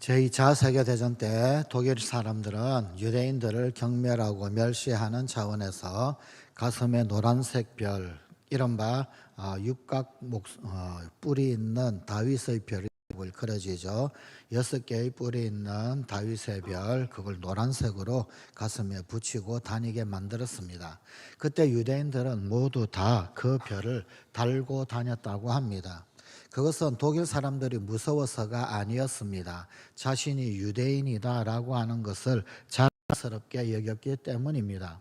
제2차 세계대전 때 독일 사람들은 유대인들을 경멸하고 멸시하는 차원에서 가슴에 노란색 별, 이른바 육각 뿔이 있는 다윗의 별이 그려지죠. 6개의 뿔이 있는 다윗의 별, 그걸 노란색으로 가슴에 붙이고 다니게 만들었습니다. 그때 유대인들은 모두 다 그 별을 달고 다녔다고 합니다. 그것은 독일 사람들이 무서워서가 아니었습니다. 자신이 유대인이다라고 하는 것을 자랑스럽게 여겼기 때문입니다.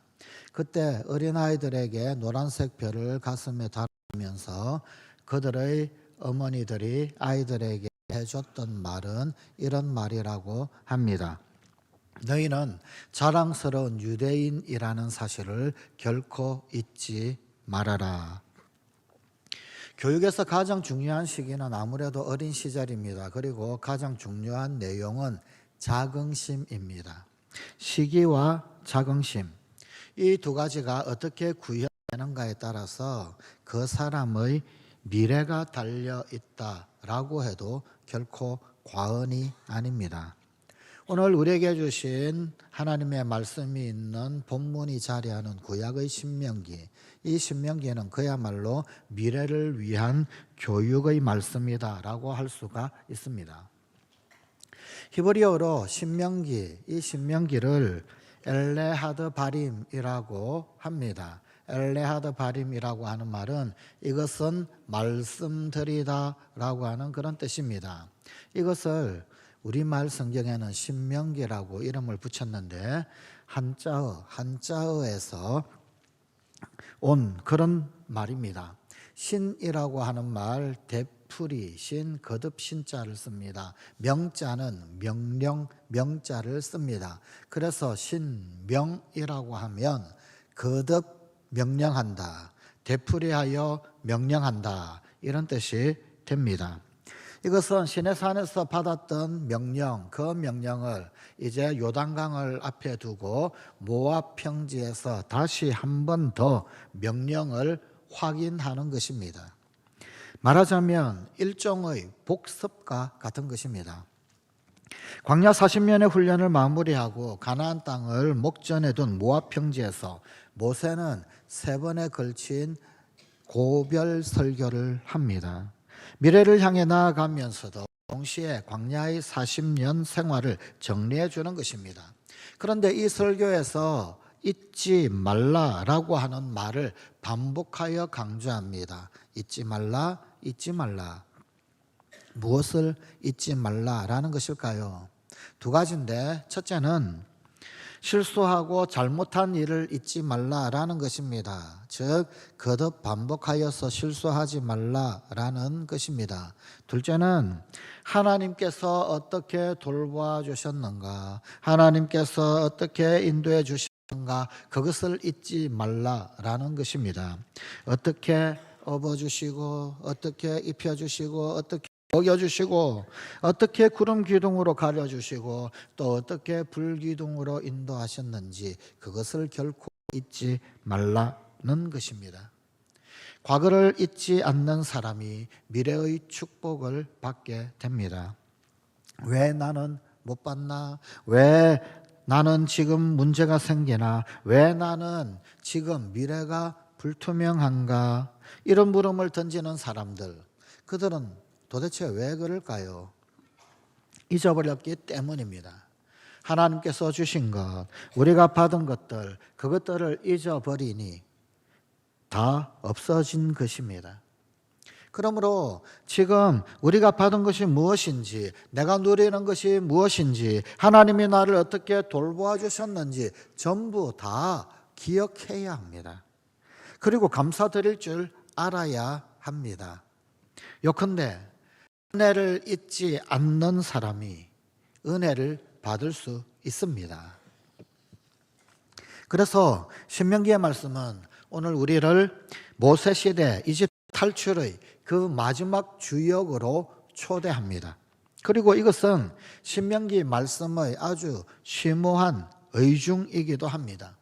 그때 어린아이들에게 노란색 별을 가슴에 달으면서 그들의 어머니들이 아이들에게 해줬던 말은 이런 말이라고 합니다. 너희는 자랑스러운 유대인이라는 사실을 결코 잊지 말아라. 교육에서 가장 중요한 시기는 아무래도 어린 시절입니다. 그리고 가장 중요한 내용은 자긍심입니다. 시기와 자긍심, 이 두 가지가 어떻게 구현되는가에 따라서 그 사람의 미래가 달려있다라고 해도 결코 과언이 아닙니다. 오늘 우리에게 주신 하나님의 말씀이 있는 본문이 자리하는 구약의 신명기, 이 신명기는 그야말로 미래를 위한 교육의 말씀이다라고 할 수가 있습니다. 히브리어로 신명기, 이 신명기를 엘레하드 바림이라고 합니다. 엘레하드 바림이라고 하는 말은 이것은 말씀드리다라고 하는 그런 뜻입니다. 이것을 우리말 성경에는 신명기라고 이름을 붙였는데 한자어에서 온 그런 말입니다. 신이라고 하는 말 대풀이 신, 거듭 신자를 씁니다. 명자는 명령, 명자를 씁니다. 그래서 신명이라고 하면 거듭 명령한다, 되풀이하여 명령한다, 이런 뜻이 됩니다. 이것은 시내산에서 받았던 명령, 그 명령을 이제 요단강을 앞에 두고 모압 평지에서 다시 한 번 더 명령을 확인하는 것입니다. 말하자면 일종의 복습과 같은 것입니다. 광야 40년의 훈련을 마무리하고 가나안 땅을 목전에 둔 모압 평지에서 모세는 3번에 걸친 고별 설교를 합니다. 미래를 향해 나아가면서도 동시에 광야의 40년 생활을 정리해 주는 것입니다. 그런데 이 설교에서 잊지 말라라고 하는 말을 반복하여 강조합니다. 잊지 말라, 잊지 말라. 무엇을 잊지 말라라는 것일까요? 두 가지인데, 첫째는 실수하고 잘못한 일을 잊지 말라라는 것입니다. 즉 거듭 반복하여서 실수하지 말라라는 것입니다. 둘째는 하나님께서 어떻게 돌봐주셨는가, 하나님께서 어떻게 인도해 주셨는가, 그것을 잊지 말라라는 것입니다. 어떻게 업어주시고, 어떻게 입혀주시고, 어떻게 먹여주시고, 어떻게 구름 기둥으로 가려주시고, 또 어떻게 불기둥으로 인도하셨는지 그것을 결코 잊지 말라는 것입니다. 과거를 잊지 않는 사람이 미래의 축복을 받게 됩니다. 왜 나는 못 받나? 왜 나는 지금 문제가 생기나? 왜 나는 지금 미래가 불투명한가? 이런 물음을 던지는 사람들, 그들은 도대체 왜 그럴까요? 잊어버렸기 때문입니다. 하나님께서 주신 것, 우리가 받은 것들, 그것들을 잊어버리니 다 없어진 것입니다. 그러므로 지금 우리가 받은 것이 무엇인지, 내가 누리는 것이 무엇인지, 하나님이 나를 어떻게 돌보아 주셨는지 전부 다 기억해야 합니다. 그리고 감사드릴 줄 알아야 합니다. 요컨대 은혜를 잊지 않는 사람이 은혜를 받을 수 있습니다. 그래서 신명기의 말씀은 오늘 우리를 모세시대 이집트 탈출의 그 마지막 주역으로 초대합니다. 그리고 이것은 신명기 말씀의 아주 심오한 의중이기도 합니다.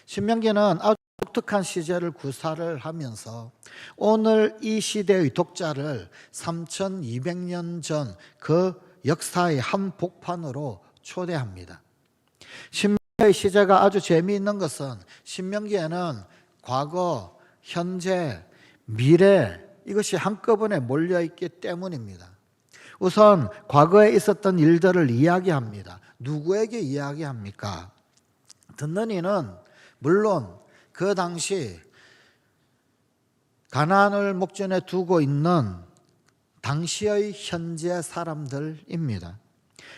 신명기는 아주 독특한 시제를 구사를 하면서 오늘 이 시대의 독자를 3200년 전 그 역사의 한복판으로 초대합니다. 신명기의 시제가 아주 재미있는 것은 신명기에는 과거, 현재, 미래 이것이 한꺼번에 몰려있기 때문입니다. 우선 과거에 있었던 일들을 이야기합니다. 누구에게 이야기합니까? 듣는 이는 물론 그 당시 가나안을 목전에 두고 있는 당시의 현재 사람들입니다.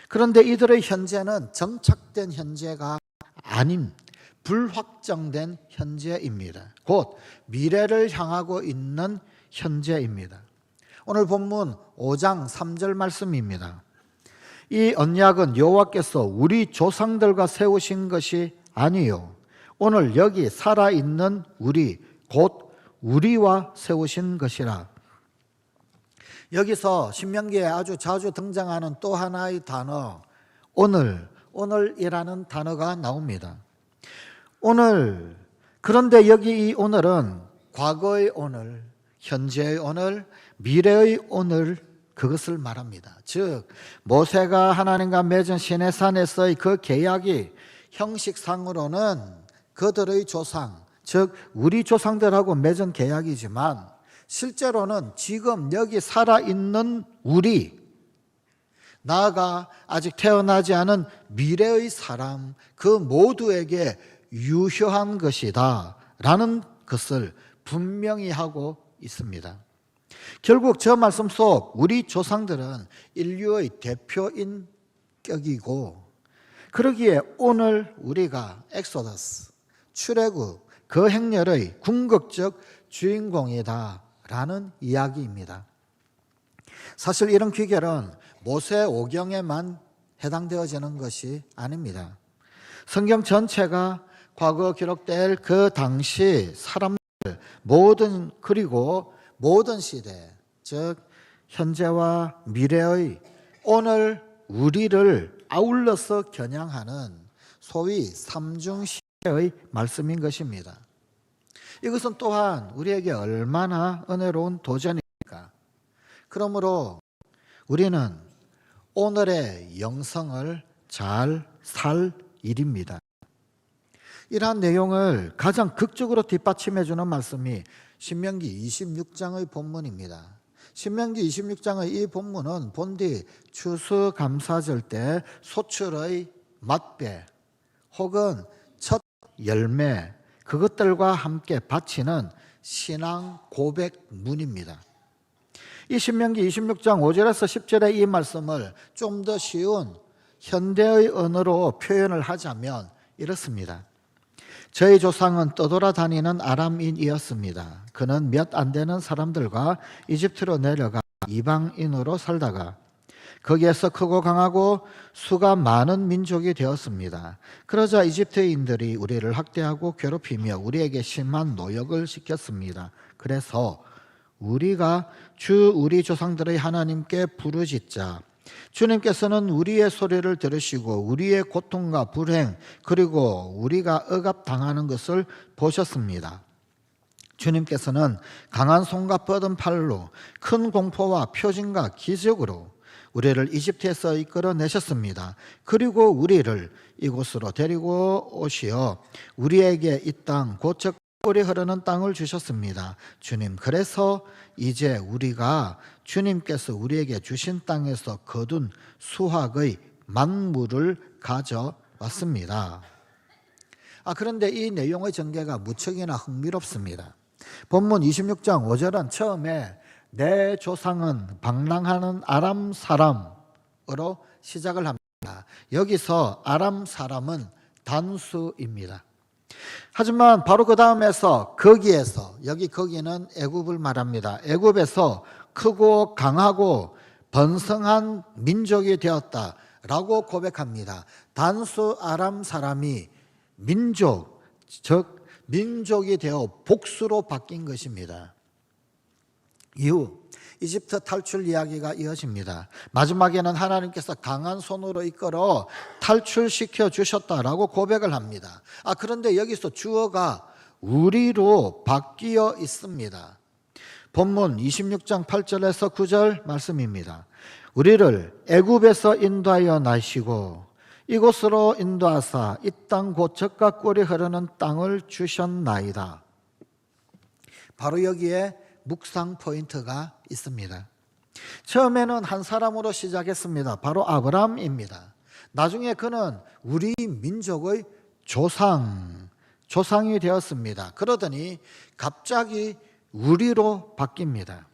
그런데 이들의 현재는 정착된 현재가 아닌 불확정된 현재입니다. 곧 미래를 향하고 있는 현재입니다. 오늘 본문 5장 3절 말씀입니다. 이 언약은 여호와께서 우리 조상들과 세우신 것이 아니요 오늘 여기 살아있는 우리 곧 우리와 세우신 것이라. 여기서 신명기에 아주 자주 등장하는 또 하나의 단어 오늘이라는 단어가 나옵니다. 오늘, 그런데 여기 이 오늘은 과거의 오늘, 현재의 오늘, 미래의 오늘 그것을 말합니다. 즉 모세가 하나님과 맺은 시내산에서의 그 계약이 형식상으로는 그들의 조상, 즉 우리 조상들하고 맺은 계약이지만 실제로는 지금 여기 살아있는 우리, 나아가 아직 태어나지 않은 미래의 사람 그 모두에게 유효한 것이다 라는 것을 분명히 하고 있습니다. 결국 저 말씀 속 우리 조상들은 인류의 대표인격이고 그러기에 오늘 우리가 엑소더스, 출애굽, 그 행렬의 궁극적 주인공이다 라는 이야기입니다. 사실 이런 귀결은 모세오경에만 해당되어지는 것이 아닙니다. 성경 전체가 과거 기록될 그 당시 사람들 그리고 모든 시대, 즉 현재와 미래의 오늘 우리를 아울러서 겨냥하는 소위 삼중시대의 말씀인 것입니다. 이것은 또한 우리에게 얼마나 은혜로운 도전입니까? 그러므로 우리는 오늘의 영성을 잘 살 일입니다. 이러한 내용을 가장 극적으로 뒷받침해 주는 말씀이 신명기 26장의 본문입니다. 신명기 26장의 이 본문은 본디 추수감사절 때 소출의 맛배 혹은 첫 열매 그것들과 함께 바치는 신앙 고백문입니다. 이 신명기 26장 5절에서 10절의 이 말씀을 좀 더 쉬운 현대의 언어로 표현을 하자면 이렇습니다. 저희 조상은 떠돌아다니는 아람인이었습니다. 그는 몇 안 되는 사람들과 이집트로 내려가 이방인으로 살다가 거기에서 크고 강하고 수가 많은 민족이 되었습니다. 그러자 이집트인들이 우리를 학대하고 괴롭히며 우리에게 심한 노역을 시켰습니다. 그래서 우리가 우리 조상들의 하나님께 부르짖자 주님께서는 우리의 소리를 들으시고 우리의 고통과 불행 그리고 우리가 억압당하는 것을 보셨습니다. 주님께서는 강한 손과 뻗은 팔로 큰 공포와 표징과 기적으로 우리를 이집트에서 이끌어내셨습니다. 그리고 우리를 이곳으로 데리고 오시어 우리에게 이 땅 곧 꿀이 흐르는 땅을 주셨습니다. 주님, 그래서 이제 우리가 주님께서 우리에게 주신 땅에서 거둔 수확의 만물을 가져왔습니다. 그런데 이 내용의 전개가 무척이나 흥미롭습니다. 본문 26장 5절은 처음에 내 조상은 방랑하는 아람 사람으로 시작을 합니다. 여기서 아람 사람은 단수입니다. 하지만 바로 그 다음에서 거기는 애굽을 말합니다. 애굽에서 크고 강하고 번성한 민족이 되었다라고 고백합니다. 단수 아람 사람이 민족이 되어 복수로 바뀐 것입니다. 이후 이집트 탈출 이야기가 이어집니다. 마지막에는 하나님께서 강한 손으로 이끌어 탈출시켜 주셨다라고 고백을 합니다. 그런데 여기서 주어가 우리로 바뀌어 있습니다. 본문 26장 8절에서 9절 말씀입니다. 우리를 애굽에서 인도하여 나시고 이곳으로 인도하사 이 땅 곧 젖과 꿀이 흐르는 땅을 주셨나이다. 바로 여기에 묵상 포인트가 있습니다. 처음에는 한 사람으로 시작했습니다. 바로 아브라함입니다. 나중에 그는 우리 민족의 조상이 되었습니다. 그러더니 갑자기 우리로 바뀝니다.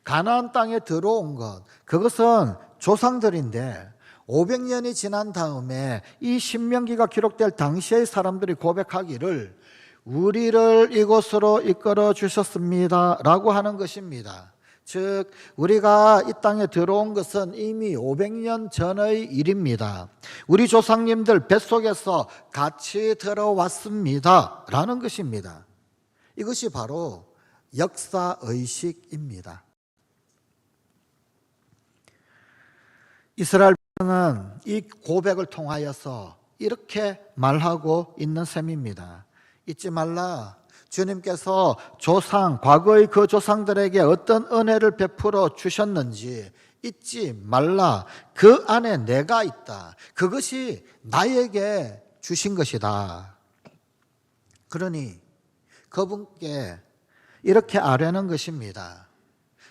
가나안 땅에 들어온 것, 그것은 조상들인데 500년이 지난 다음에 이 신명기가 기록될 당시의 사람들이 고백하기를 우리를 이곳으로 이끌어 주셨습니다 라고 하는 것입니다. 즉 우리가 이 땅에 들어온 것은 이미 500년 전의 일입니다. 우리 조상님들 뱃속에서 같이 들어왔습니다 라는 것입니다. 이것이 바로 역사의식입니다. 이스라엘 백성은 이 고백을 통하여서 이렇게 말하고 있는 셈입니다. 잊지 말라. 주님께서 과거의 그 조상들에게 어떤 은혜를 베풀어 주셨는지 잊지 말라. 그 안에 내가 있다. 그것이 나에게 주신 것이다. 그러니 그분께 이렇게 아뢰는 것입니다.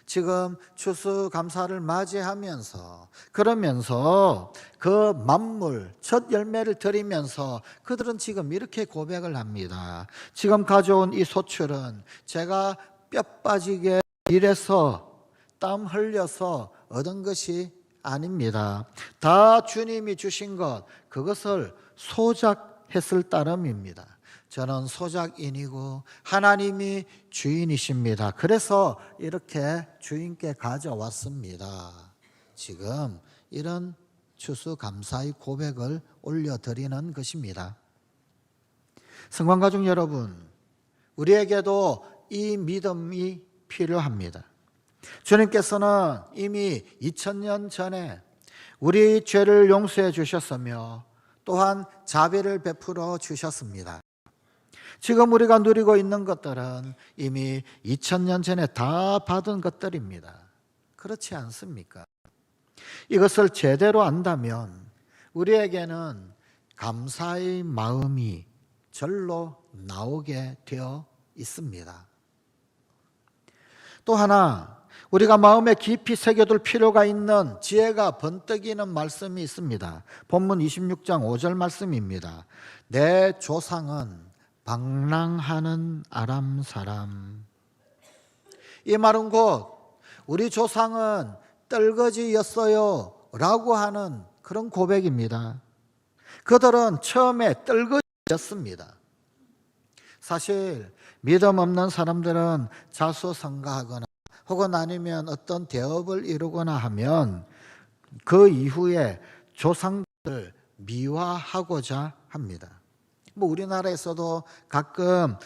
지금 추수감사를 맞이하면서 그러면서 그 만물 첫 열매를 드리면서 그들은 지금 이렇게 고백을 합니다. 지금 가져온 이 소출은 제가 뼈 빠지게 일해서 땀 흘려서 얻은 것이 아닙니다. 다 주님이 주신 것, 그것을 소작했을 따름입니다. 저는 소작인이고 하나님이 주인이십니다. 그래서 이렇게 주인께 가져왔습니다. 지금 이런 추수감사의 고백을 올려드리는 것입니다. 성관가족 여러분, 우리에게도 이 믿음이 필요합니다. 주님께서는 이미 2000년 전에 우리 죄를 용서해 주셨으며 또한 자비를 베풀어 주셨습니다. 지금 우리가 누리고 있는 것들은 이미 2000년 전에 다 받은 것들입니다. 그렇지 않습니까? 이것을 제대로 안다면 우리에게는 감사의 마음이 절로 나오게 되어 있습니다. 또 하나, 우리가 마음에 깊이 새겨둘 필요가 있는 지혜가 번뜩이는 말씀이 있습니다. 본문 26장 5절 말씀입니다. 내 조상은 방랑하는 아람 사람. 이 말은 곧 우리 조상은 떨거지였어요 라고 하는 그런 고백입니다. 그들은 처음에 떨거지였습니다. 사실 믿음 없는 사람들은 자수성가하거나 혹은 아니면 어떤 대업을 이루거나 하면 그 이후에 조상들을 미화하고자 합니다. 우리나라에서도 가끔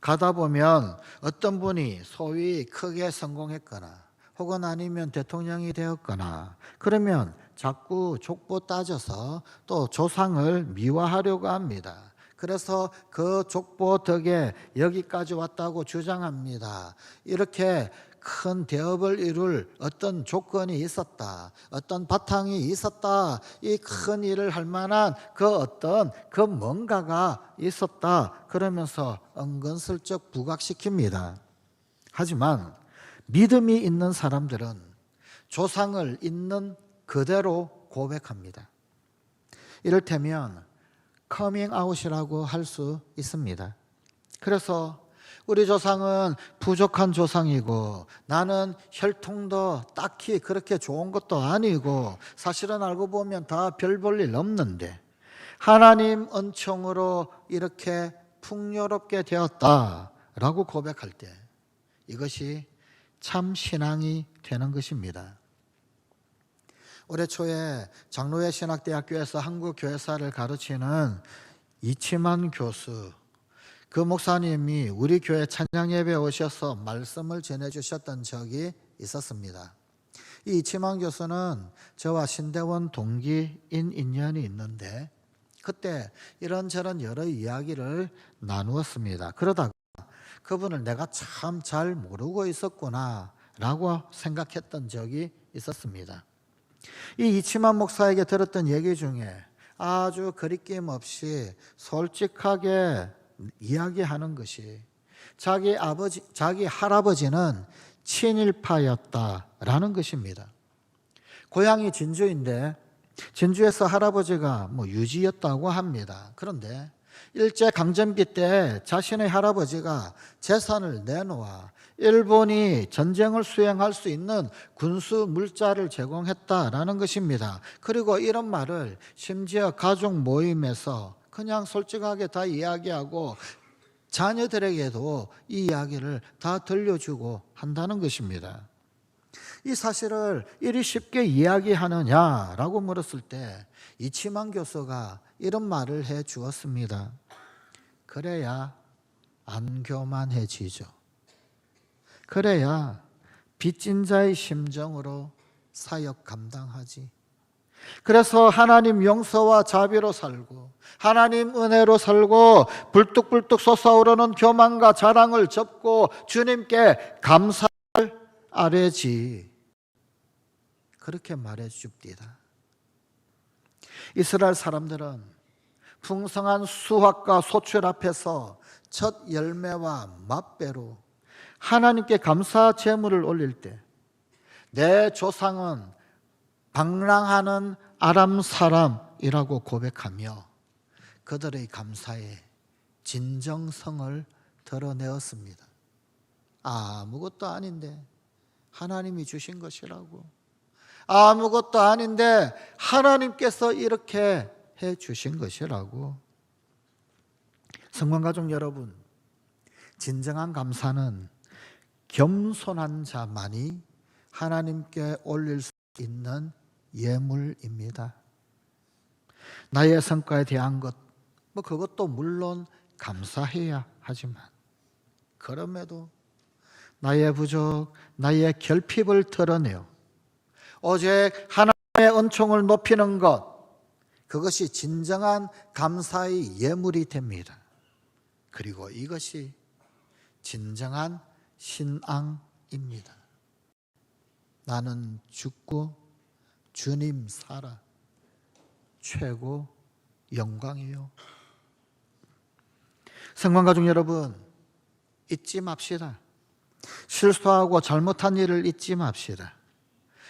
가다 보면 어떤 분이 소위 크게 성공했거나 혹은 아니면 대통령이 되었거나 그러면 자꾸 족보 따져서 또 조상을 미화하려고 합니다. 그래서 그 족보 덕에 여기까지 왔다고 주장합니다. 이렇게 큰 대업을 이룰 어떤 조건이 있었다, 어떤 바탕이 있었다, 이 큰 일을 할 만한 그 뭔가가 있었다 그러면서 은근슬쩍 부각시킵니다. 하지만 믿음이 있는 사람들은 조상을 있는 그대로 고백합니다. 이를테면 커밍아웃이라고 할 수 있습니다. 그래서 우리 조상은 부족한 조상이고 나는 혈통도 딱히 그렇게 좋은 것도 아니고 사실은 알고 보면 다 별 볼 일 없는데 하나님 은총으로 이렇게 풍요롭게 되었다라고 고백할 때 이것이 참 신앙이 되는 것입니다. 올해 초에 장로회 신학대학교에서 한국교회사를 가르치는 이치만 교수, 그 목사님이 우리 교회 찬양예배에 오셔서 말씀을 전해주셨던 적이 있었습니다. 이 이치만 교수는 저와 신대원 동기인 인연이 있는데 그때 이런저런 여러 이야기를 나누었습니다. 그러다가 그분을 내가 참 잘 모르고 있었구나 라고 생각했던 적이 있었습니다. 이 이치만 목사에게 들었던 얘기 중에 아주 거리낌 없이 솔직하게 이야기하는 것이 자기 할아버지는 친일파였다라는 것입니다. 고향이 진주인데 진주에서 할아버지가 유지였다고 합니다. 그런데 일제강점기 때 자신의 할아버지가 재산을 내놓아 일본이 전쟁을 수행할 수 있는 군수 물자를 제공했다라는 것입니다. 그리고 이런 말을 심지어 가족 모임에서 그냥 솔직하게 다 이야기하고 자녀들에게도 이 이야기를 다 들려주고 한다는 것입니다. 이 사실을 이리 쉽게 이야기하느냐라고 물었을 때 이치만 교수가 이런 말을 해 주었습니다. 그래야 안 교만해지죠. 그래야 빚진 자의 심정으로 사역 감당하지. 그래서 하나님 용서와 자비로 살고 하나님 은혜로 살고 불뚝불뚝 솟아오르는 교만과 자랑을 접고 주님께 감사를 아뢰지. 그렇게 말해 줍니다. 이스라엘 사람들은 풍성한 수확과 소출 앞에서 첫 열매와 맛배로 하나님께 감사 제물을 올릴 때 내 조상은 방랑하는 아람 사람이라고 고백하며 그들의 감사에 진정성을 드러내었습니다. 아무것도 아닌데 하나님이 주신 것이라고, 아무것도 아닌데 하나님께서 이렇게 해 주신 것이라고. 성관가족 여러분, 진정한 감사는 겸손한 자만이 하나님께 올릴 수 있는 예물입니다. 나의 성과에 대한 것, 그것도 물론 감사해야 하지만 그럼에도 나의 부족, 나의 결핍을 드러내어 오직 하나님의 은총을 높이는 것, 그것이 진정한 감사의 예물이 됩니다. 그리고 이것이 진정한 신앙입니다. 나는 죽고 주님 살아 최고 영광이요. 성관가족 여러분, 잊지 맙시다. 실수하고 잘못한 일을 잊지 맙시다.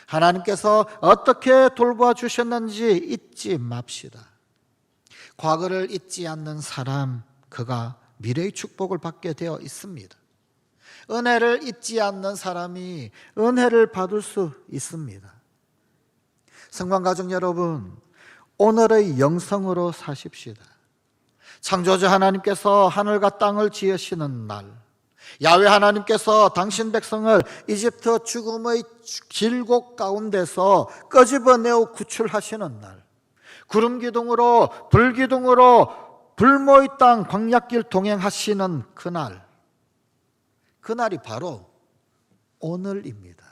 하나님께서 어떻게 돌보아 주셨는지 잊지 맙시다. 과거를 잊지 않는 사람, 그가 미래의 축복을 받게 되어 있습니다. 은혜를 잊지 않는 사람이 은혜를 받을 수 있습니다. 성관가족 여러분, 오늘의 영성으로 사십시다. 창조주 하나님께서 하늘과 땅을 지으시는 날, 야훼 하나님께서 당신 백성을 이집트 죽음의 길곡 가운데서 끄집어내어 구출하시는 날, 구름 기둥으로 불기둥으로 불모의 땅 광야길 동행하시는 그날, 그날이 바로 오늘입니다.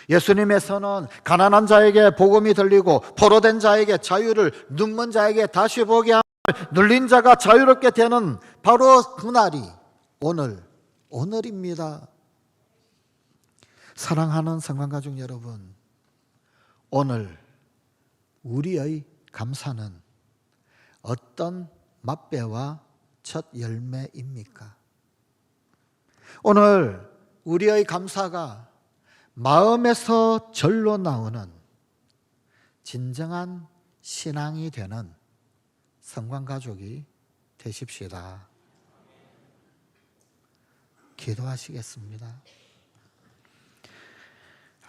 예수님의 선은 가난한 자에게 복음이 들리고 포로된 자에게 자유를, 눈먼 자에게 다시 보게 하며 눌린 자가 자유롭게 되는 바로 그날이 오늘입니다. 사랑하는 성관가족 여러분, 오늘 우리의 감사는 어떤 맛배와 첫 열매입니까? 오늘 우리의 감사가 마음에서 절로 나오는 진정한 신앙이 되는 성관가족이 되십시다. 기도하시겠습니다.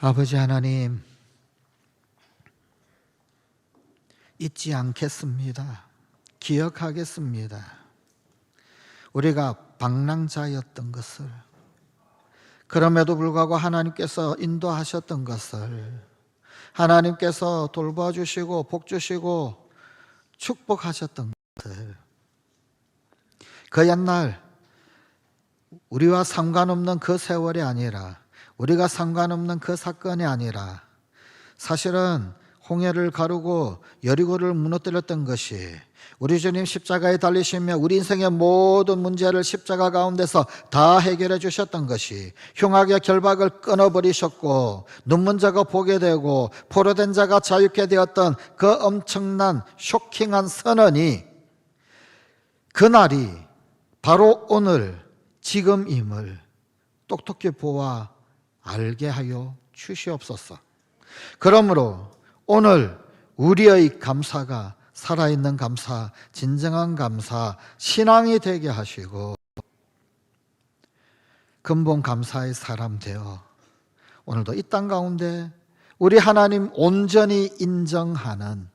아버지 하나님, 잊지 않겠습니다. 기억하겠습니다. 우리가 방랑자였던 것을, 그럼에도 불구하고 하나님께서 인도하셨던 것을, 하나님께서 돌봐주시고 복주시고 축복하셨던 것을, 그 옛날 우리와 상관없는 그 세월이 아니라, 우리가 상관없는 그 사건이 아니라 사실은 홍해를 가르고 여리고를 무너뜨렸던 것이, 우리 주님 십자가에 달리시며 우리 인생의 모든 문제를 십자가 가운데서 다 해결해 주셨던 것이, 흉악의 결박을 끊어버리셨고 눈먼 자가 보게 되고 포로된 자가 자유케 되었던 그 엄청난 쇼킹한 선언이, 그날이 바로 오늘 지금임을 똑똑히 보아 알게 하여 주시옵소서. 그러므로 오늘 우리의 감사가 살아있는 감사, 진정한 감사, 신앙이 되게 하시고 근본 감사의 사람 되어 오늘도 이 땅 가운데 우리 하나님 온전히 인정하는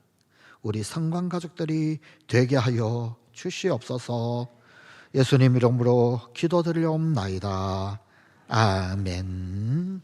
우리 성관 가족들이 되게 하여 주시옵소서. 예수님 이름으로 기도드리옵나이다. 아멘.